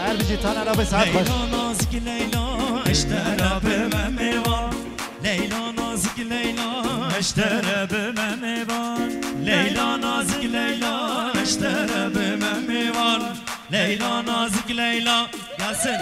هر بجی تانه را به ساعت باش لیلا نازک لیلا اشترا به من میوان لیلا نازک لیلا اشترا به من میوان لیلا نازک لیلا اشترا به من میوان لیلا نازک لیلا gelsin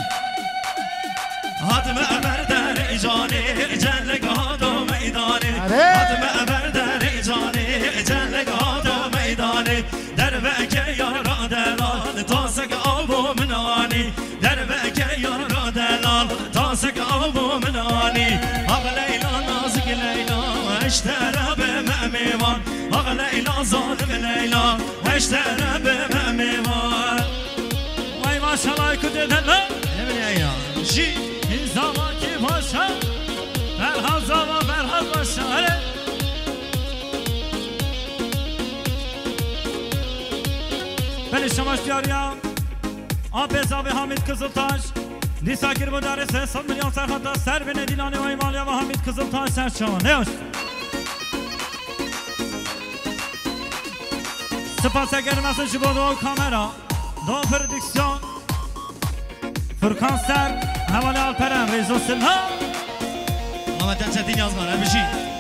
Hadime eber der icani cellek hado meydani Hadime eber der icani cellek hado meydani Derbeke yara delal tasek abu minani Derbeke yara delal tasek abu minani Ağ Leyla nazik Leyla eştere be memivan Ağ Leyla zalim Leyla eştere be memivan Vay maşallah kudedeler Ne bileyim ya zaman ki paşa Ferhat zaman Ferhat paşa hele Ben işlem açtıyorum Abez abi Hamid Kızıltaş Nisakir bu darese son milyon serhatta Servine Dilani ve İmalya ve Hamid Kızıltaş Serçava ne hoş Spasa gelmesin şu bodu kamera Do prodüksiyon Furkan Ser Havale Alperen Rezo Silha Ahmet Ençetin yazma ne bir şey